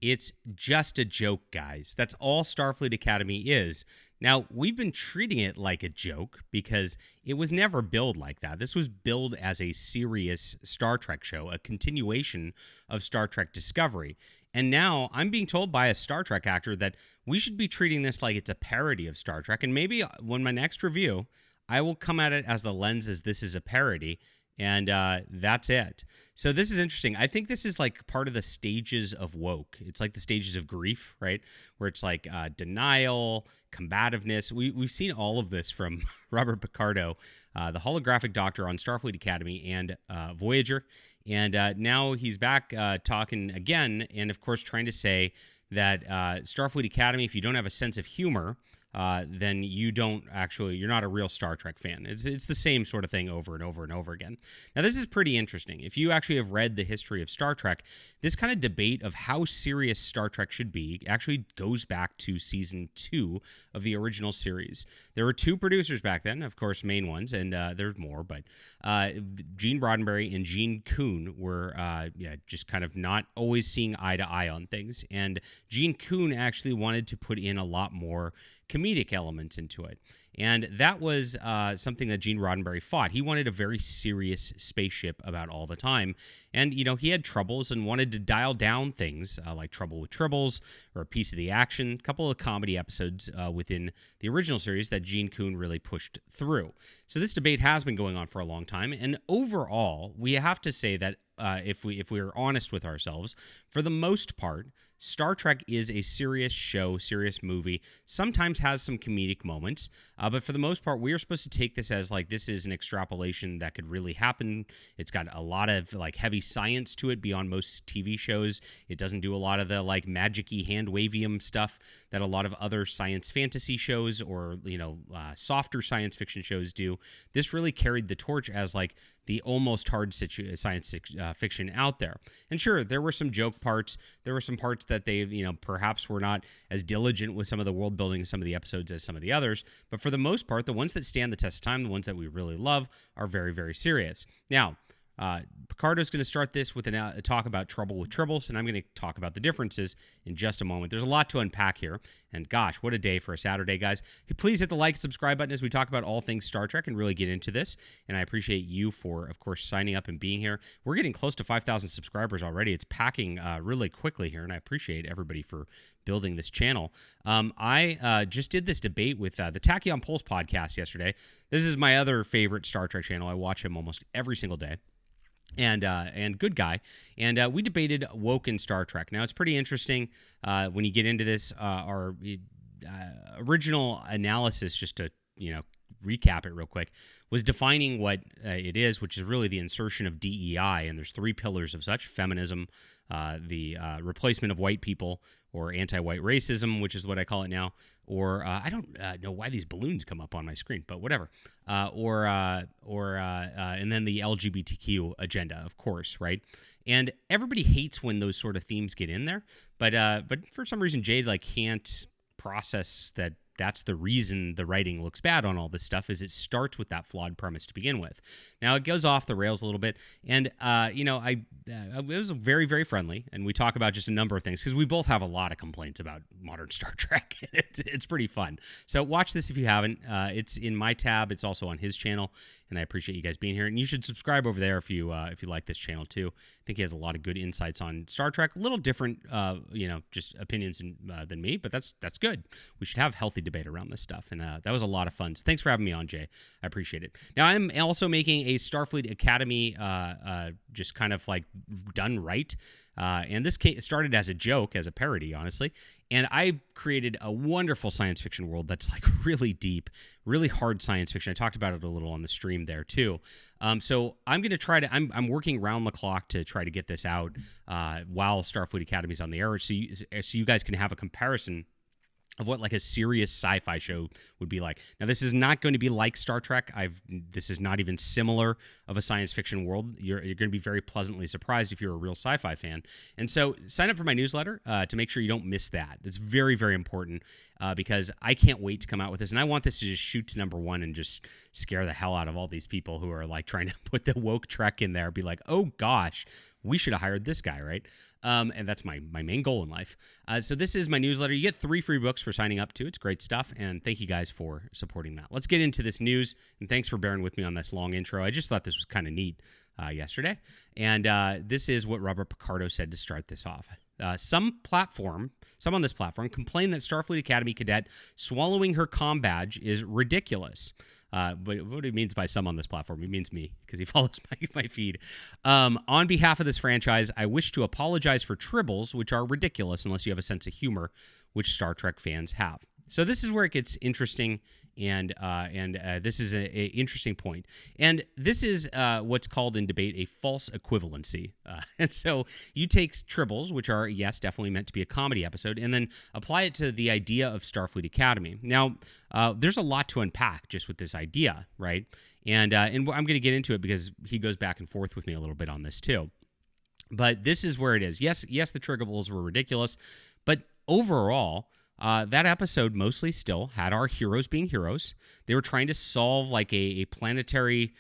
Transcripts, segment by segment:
It's just a joke, guys. That's all Starfleet Academy is. Now, we've been treating it like a joke because it was never billed like that. This was billed as a serious Star Trek show, a continuation of Star Trek Discovery. And now I'm being told by a Star Trek actor that we should be treating this like it's a parody of Star Trek. And maybe when my next review, I will come at it as the lens as this is a parody. And that's it. So this is interesting. I think this is like part of the stages of woke. It's like the stages of grief, right? Where it's like denial, combativeness. We've seen all of this from Robert Picardo, the holographic doctor on Starfleet Academy and Voyager. And now he's back talking again. And of course, trying to say that Starfleet Academy, if you don't have a sense of humor, then you're not a real Star Trek fan. It's the same sort of thing over and over and over again. Now, this is pretty interesting. If you actually have read the history of Star Trek, this kind of debate of how serious Star Trek should be actually goes back to season 2 of the original series. There were 2 producers back then, of course, main ones, and there's more, but Gene Roddenberry and Gene Kuhn were just kind of not always seeing eye to eye on things. And Gene Kuhn actually wanted to put in a lot more comedic elements into it. And that was something that Gene Roddenberry fought. He wanted a very serious spaceship about all the time. And, he had troubles and wanted to dial down things like Trouble with Tribbles or A Piece of the Action, a couple of comedy episodes within the original series that Gene Kuhn really pushed through. So this debate has been going on for a long time. And overall, we have to say that if we're honest with ourselves, for the most part, Star Trek is a serious show, serious movie, sometimes has some comedic moments, but for the most part, we are supposed to take this as like this is an extrapolation that could really happen. It's got a lot of like heavy science to it beyond most TV shows. It doesn't do a lot of the like magic-y hand-wavium stuff that a lot of other science fantasy shows or, softer science fiction shows do. This really carried the torch as like the almost hard science fiction out there. And sure, there were some joke parts. There were some parts that they, perhaps were not as diligent with some of the world building in some of the episodes as some of the others. But for the most part, the ones that stand the test of time, the ones that we really love, are very, very serious. Now, Picardo's going to start this with a talk about Trouble with Tribbles, and I'm going to talk about the differences in just a moment. There's a lot to unpack here, and gosh, what a day for a Saturday, guys. Please hit the like and subscribe button as we talk about all things Star Trek and really get into this, and I appreciate you for, of course, signing up and being here. We're getting close to 5,000 subscribers already. It's packing really quickly here, and I appreciate everybody for building this channel. I just did this debate with the Tachyon Pulse podcast yesterday. This is my other favorite Star Trek channel. I watch him almost every single day. And good guy. And we debated woke in Star Trek. Now, it's pretty interesting when you get into this. Our original analysis, just to, recap it real quick, was defining what it is, which is really the insertion of DEI. And there's 3 pillars of such: feminism, the replacement of white people, or anti-white racism, which is what I call it now, or I don't know why these balloons come up on my screen, but whatever, and then the LGBTQ agenda, of course, right? And everybody hates when those sort of themes get in there, but for some reason Jade can't process that. That's the reason the writing looks bad on all this stuff, is it starts with that flawed premise to begin with. Now, it goes off the rails a little bit, and, it was very, very friendly, and we talk about just a number of things, because we both have a lot of complaints about modern Star Trek. It's pretty fun. So watch this if you haven't. It's in my tab. It's also on his channel, and I appreciate you guys being here. And you should subscribe over there if you like this channel, too. I think he has a lot of good insights on Star Trek. A little different, just opinions than me, but that's good. We should have healthy debate around this stuff, and that was a lot of fun. So thanks for having me on, Jay. I appreciate it. Now, I'm also making a Starfleet Academy just kind of like done right. And this started as a joke, as a parody, honestly. And I created a wonderful science fiction world that's like really deep, really hard science fiction. I talked about it a little on the stream there too. So I'm going to try to, I'm working round the clock to try to get this out while Starfleet Academy is on the air, so you guys can have a comparison of what like a serious sci-fi show would be like. Now, this is not going to be like Star Trek. This is not even similar of a science fiction world. You're going to be very pleasantly surprised if you're a real sci-fi fan. And so sign up for my newsletter to make sure you don't miss that. It's very, very important because I can't wait to come out with this. And I want this to just shoot to #1 and just scare the hell out of all these people who are like trying to put the woke Trek in there. Be like, oh gosh, we should have hired this guy, right? And that's my main goal in life. So this is my newsletter. You get 3 free books for signing up to. It's great stuff, and thank you guys for supporting that. Let's get into this news, and thanks for bearing with me on this long intro. I just thought this was kind of neat yesterday, and this is what Robert Picardo said to start this off. Some on this platform complain that Starfleet Academy cadet swallowing her comm badge is ridiculous. But what he means by some on this platform, he means me, because he follows my feed. On behalf of this franchise, I wish to apologize for tribbles, which are ridiculous unless you have a sense of humor, which Star Trek fans have. So this is where it gets interesting, and this is an interesting point. And this is what's called in debate a false equivalency. And so you take tribbles, which are, yes, definitely meant to be a comedy episode, and then apply it to the idea of Starfleet Academy. Now, there's a lot to unpack just with this idea, right? And I'm going to get into it because he goes back and forth with me a little bit on this too. But this is where it is. Yes, the triggables were ridiculous, but overall, that episode mostly still had our heroes being heroes. They were trying to solve like a planetary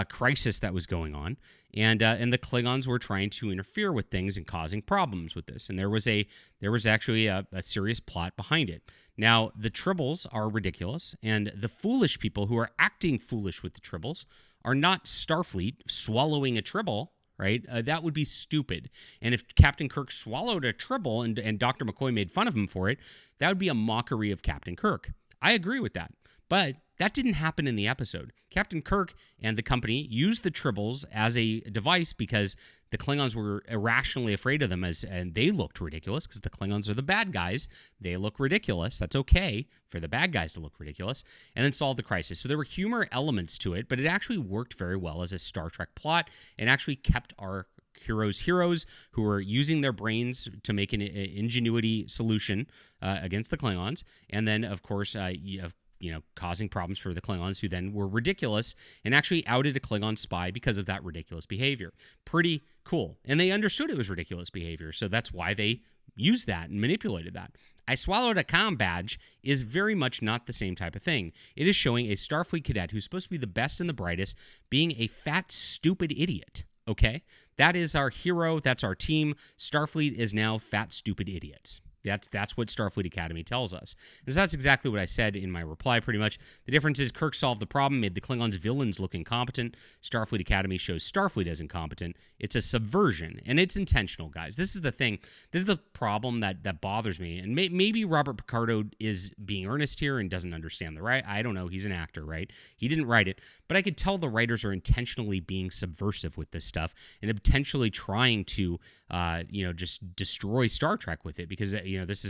crisis that was going on, and the Klingons were trying to interfere with things and causing problems with this. And there was actually a serious plot behind it. Now, the tribbles are ridiculous, and the foolish people who are acting foolish with the tribbles are not Starfleet swallowing a tribble. Right? That would be stupid. And if Captain Kirk swallowed a tribble and Dr. McCoy made fun of him for it, that would be a mockery of Captain Kirk. I agree with that. But that didn't happen in the episode. Captain Kirk and the company used the tribbles as a device because the Klingons were irrationally afraid of them, and they looked ridiculous because the Klingons are the bad guys. They look ridiculous. That's okay for the bad guys to look ridiculous, and then solve the crisis. So there were humor elements to it, but it actually worked very well as a Star Trek plot and actually kept our heroes who were using their brains to make an ingenuity solution against the Klingons, and then, of course, causing problems for the Klingons, who then were ridiculous and actually outed a Klingon spy because of that ridiculous behavior. Pretty cool. And they understood it was ridiculous behavior, so that's why they used that and manipulated that. I swallowed a comm badge is very much not the same type of thing. It is showing a Starfleet cadet who's supposed to be the best and the brightest being a fat, stupid idiot. Okay? That is our hero. That's our team. Starfleet is now fat, stupid idiots. That's what Starfleet Academy tells us. And so that's exactly what I said in my reply, pretty much. The difference is Kirk solved the problem, made the Klingons villains look incompetent. Starfleet Academy shows Starfleet as incompetent. It's a subversion, and it's intentional, guys. This is the thing. This is the problem that bothers me. And maybe Robert Picardo is being earnest here and doesn't understand the right. I don't know. He's an actor, right? He didn't write it. But I could tell the writers are intentionally being subversive with this stuff and potentially trying to, just destroy Star Trek with it, because this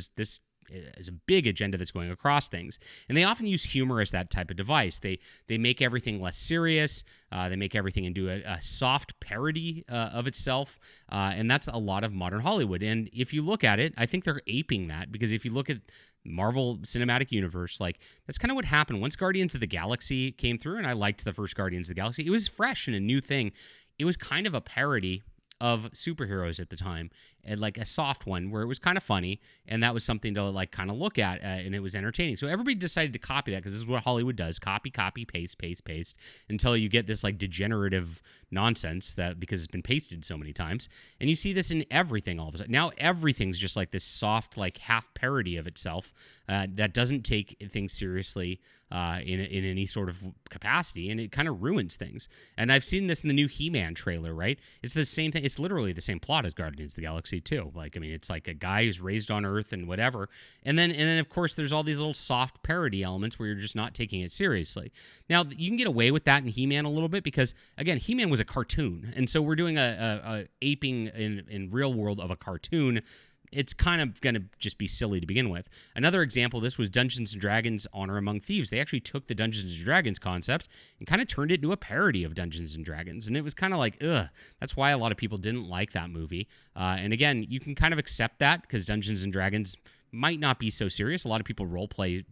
is a big agenda that's going across things. And they often use humor as that type of device. They make everything less serious. They make everything into a soft parody of itself. And that's a lot of modern Hollywood. And if you look at it, I think they're aping that, because if you look at Marvel Cinematic Universe, like, that's kind of what happened once Guardians of the Galaxy came through. And I liked the first Guardians of the Galaxy. It was fresh and a new thing. It was kind of a parody of superheroes at the time, and like a soft one where it was kind of funny, and that was something to like kind of look at, and it was entertaining. So everybody decided to copy that, because this is what Hollywood does: copy, paste, until you get this like degenerative nonsense that, because it's been pasted so many times. And you see this in everything all of a sudden. Now everything's just like this soft, like half parody of itself that doesn't take things seriously in any sort of capacity, and it kind of ruins things. And I've seen this in the new He-Man trailer, right? It's the same thing. It's literally the same plot as Guardians of the Galaxy too. Like, I mean, it's like a guy who's raised on Earth and whatever, and then of course there's all these little soft parody elements where you're just not taking it seriously. Now you can get away with that in He-Man a little bit, because again, He-Man was a cartoon, and so we're doing a aping in real world of a cartoon. It's kind of going to just be silly to begin with. Another example of this was Dungeons & Dragons Honor Among Thieves. They actually took the Dungeons & Dragons concept and kind of turned it into a parody of Dungeons & Dragons. And it was kind of like, ugh. That's why a lot of people didn't like that movie. And again, you can kind of accept that, because Dungeons & Dragons might not be so serious. A lot of people role play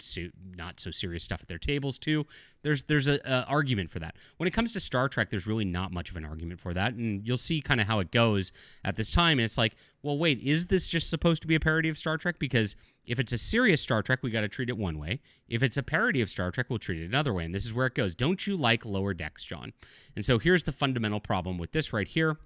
not so serious stuff at their tables too. There's an argument for that. When it comes to Star Trek, there's really not much of an argument for that, and you'll see kind of how it goes at this time. And it's like, well, wait, is this just supposed to be a parody of Star Trek? Because if it's a serious Star Trek, we got to treat it one way. If it's a parody of Star Trek, we'll treat it another way. And this is where it goes. Don't you like Lower Decks, John? And so here's the fundamental problem with this right here.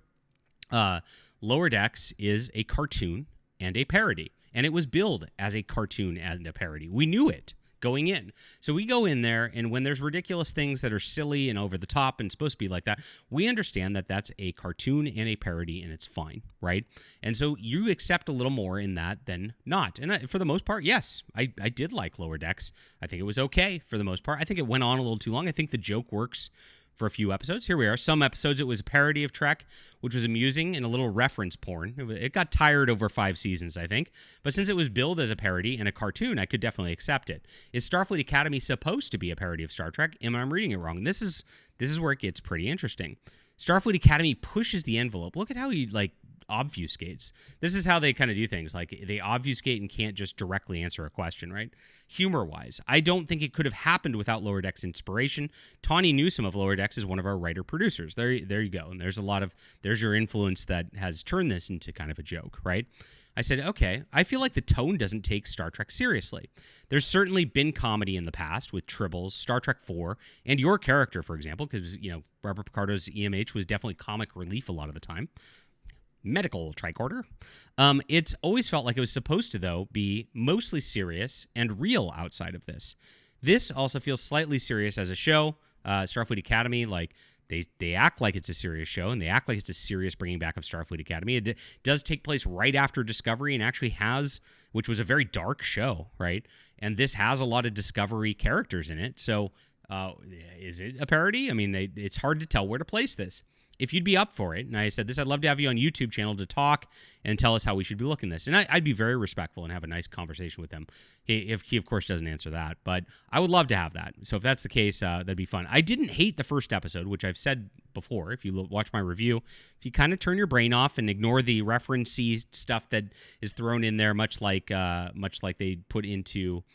Uh, Lower Decks is a cartoon and a parody, and it was billed as a cartoon and a parody. We knew it going in. So we go in there, and when there's ridiculous things that are silly and over the top and supposed to be like that, we understand that that's a cartoon and a parody, and it's fine, right? And so you accept a little more in that than not. And for the most part, yes, I did like Lower Decks. I think it was okay for the most part. I think it went on a little too long. I think the joke works for a few episodes. Here we are. Some episodes it was a parody of Trek, which was amusing and a little reference porn. It got tired over 5 seasons, I think. But since it was billed as a parody and a cartoon, I could definitely accept it. Is Starfleet Academy supposed to be a parody of Star Trek? Am I reading it wrong? This is where it gets pretty interesting. Starfleet Academy pushes the envelope. Look at how he obfuscates. This is how they kind of do things. Like, they obfuscate and can't just directly answer a question, right? Humor-wise, I don't think it could have happened without Lower Decks inspiration. Tawny Newsome of Lower Decks is one of our writer-producers. There you go. And there's your influence that has turned this into kind of a joke, right? I said, okay, I feel like the tone doesn't take Star Trek seriously. There's certainly been comedy in the past with Tribbles, Star Trek 4, and your character, for example, because, Barbara Picardo's EMH was definitely comic relief a lot of the time. Medical tricorder. It's always felt like it was supposed to, though, be mostly serious and real outside of this. This also feels slightly serious as a show. Starfleet Academy, they act like it's a serious show, and they act like it's a serious bringing back of Starfleet Academy. It does take place right after Discovery, and actually which was a very dark show, right? And this has a lot of Discovery characters in it. So is it a parody? I mean, it's hard to tell where to place this. If you'd be up for it, and I said this, I'd love to have you on YouTube channel to talk and tell us how we should be looking at this. And I'd be very respectful and have a nice conversation with him. If he, of course, doesn't answer that. But I would love to have that. So if that's the case, that'd be fun. I didn't hate the first episode, which I've said before. If you watch my review, if you kind of turn your brain off and ignore the reference-y stuff that is thrown in there, much like they put into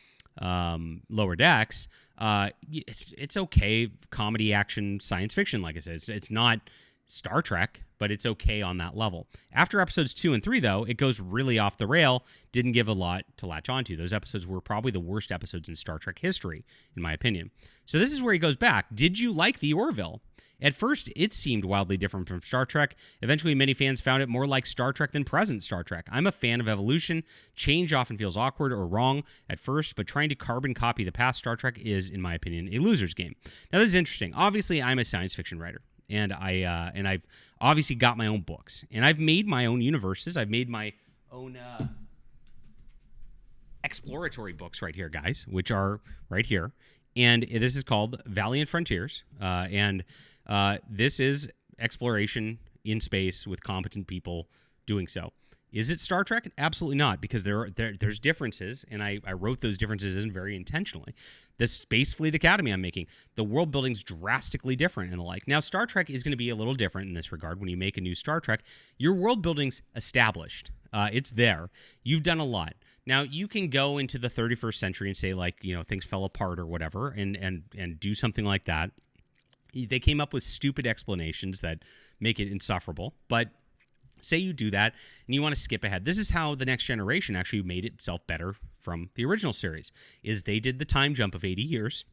Lower Decks, it's okay. Comedy, action, science fiction, like I said. It's not Star Trek, but it's okay on that level. After episodes 2 and 3, though, it goes really off the rail. Didn't give a lot to latch onto. Those episodes were probably the worst episodes in Star Trek history, in my opinion. So this is where he goes back. Did you like the Orville? At first, it seemed wildly different from Star Trek. Eventually, many fans found it more like Star Trek than present Star Trek. I'm a fan of evolution. Change often feels awkward or wrong at first, but trying to carbon copy the past Star Trek is, in my opinion, a loser's game. Now, this is interesting. Obviously, I'm a science fiction writer. And I've obviously got my own books, and I've made my own universes. I've made my own exploratory books right here, guys, which are right here. And this is called Valiant Frontiers, and this is exploration in space with competent people doing so. Is it Star Trek? Absolutely not, because there's differences, and I wrote those differences in very intentionally. The Starfleet Academy I'm making, the world building's drastically different and the like. Now, Star Trek is going to be a little different in this regard. When you make a new Star Trek, your world building's established. It's there. You've done a lot. Now, you can go into the 31st century and say, things fell apart or whatever, and do something like that. They came up with stupid explanations that make it insufferable, but say you do that and you want to skip ahead. This is how The Next Generation actually made itself better from the original series, is they did the time jump of 80 years.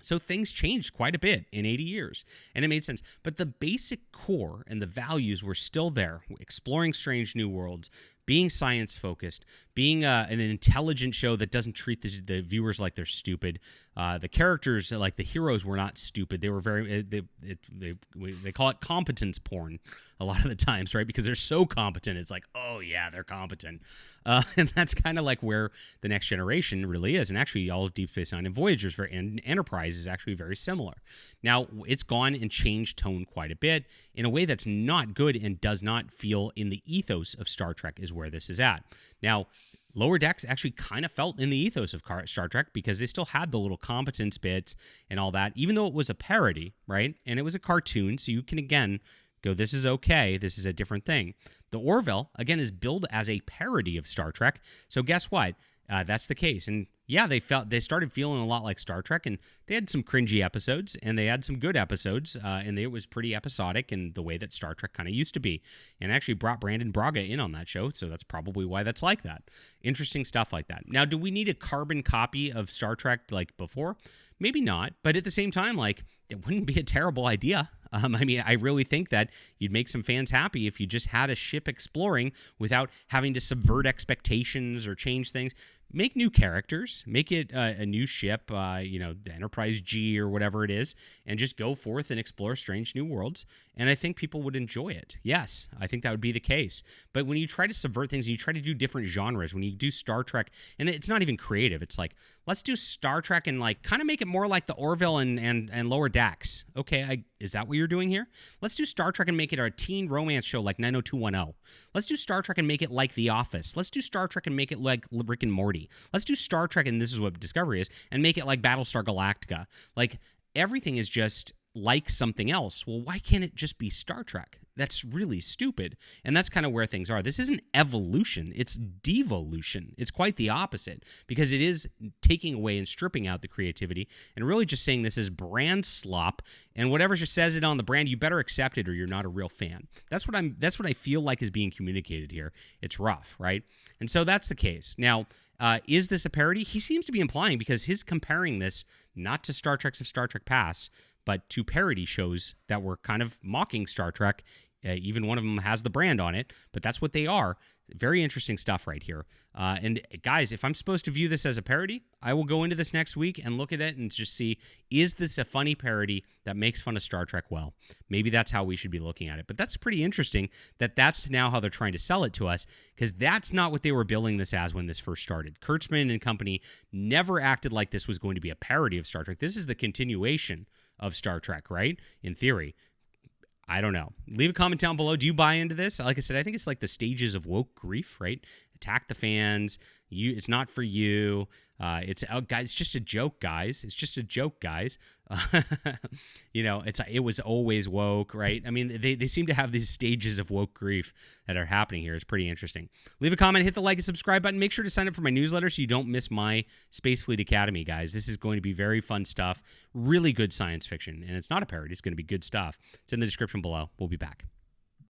So things changed quite a bit in 80 years, and it made sense. But the basic core and the values were still there. Exploring strange new worlds, being science-focused, being an intelligent show that doesn't treat the viewers like they're stupid. The characters, like the heroes, were not stupid. They were very, they call it competence porn a lot of the times, right? Because they're so competent. It's like, oh yeah, they're competent. And that's kind of like where The Next Generation really is. And actually all of Deep Space Nine and Voyager's and Enterprise is actually very similar. Now, it's gone and changed tone quite a bit in a way that's not good and does not feel in the ethos of Star Trek is where this is at. Now, Lower Decks actually kind of felt in the ethos of Star Trek because they still had the little competence bits and all that, even though it was a parody, right? And it was a cartoon, so you can, again, go, this is okay, this is a different thing. The Orville, again, is billed as a parody of Star Trek, so guess what? That's the case. And yeah, they started feeling a lot like Star Trek, and they had some cringy episodes, and they had some good episodes, and it was pretty episodic in the way that Star Trek kind of used to be. And actually brought Brandon Braga in on that show, so that's probably why that's like that. Interesting stuff like that. Now, do we need a carbon copy of Star Trek like before? Maybe not, but at the same time, like, it wouldn't be a terrible idea. I mean, I really think that you'd make some fans happy if you just had a ship exploring without having to subvert expectations or change things. Make new characters, make it a new ship, the Enterprise G or whatever it is, and just go forth and explore strange new worlds. And I think people would enjoy it. Yes, I think that would be the case. But when you try to subvert things, and you try to do different genres, when you do Star Trek, and it's not even creative, it's like, let's do Star Trek and like kind of make it more like the Orville and Lower Decks. Okay, is that what you're doing here? Let's do Star Trek and make it a teen romance show like 90210. Let's do Star Trek and make it like The Office. Let's do Star Trek and make it like Rick and Morty. Let's do Star Trek, and this is what Discovery is, and make it like Battlestar Galactica. Like, everything is just like something else. Well, why can't it just be Star Trek? That's really stupid. And that's kind of where things are. This isn't evolution, it's devolution. It's quite the opposite, because it is taking away and stripping out the creativity and really just saying this is brand slop, and whatever just says it on the brand, you better accept it or you're not a real fan. That's what I feel like is being communicated here. It's rough, right? And so that's the case. Now, is this a parody? He seems to be implying, because he's comparing this not to Star Treks of Star Trek Past, but to parody shows that were kind of mocking Star Trek. Even one of them has the brand on it, but that's what they are. Very interesting stuff right here. And guys, if I'm supposed to view this as a parody, I will go into this next week and look at it and just see, is this a funny parody that makes fun of Star Trek well? Maybe that's how we should be looking at it. But that's pretty interesting that that's now how they're trying to sell it to us, because that's not what they were billing this as when this first started. Kurtzman and company never acted like this was going to be a parody of Star Trek. This is the continuation of Star Trek, right? In theory. I don't know. Leave a comment down below. Do you buy into this? Like I said, I think it's like the stages of woke grief, right? Attack the fans. It's not for you. Guys. It's just a joke, guys. It's just a joke, guys. It was always woke, right? I mean, they seem to have these stages of woke grief that are happening here. It's pretty interesting. Leave a comment, hit the like and subscribe button. Make sure to sign up for my newsletter so you don't miss my Starfleet Academy, guys. This is going to be very fun stuff. Really good science fiction, and it's not a parody. It's going to be good stuff. It's in the description below. We'll be back.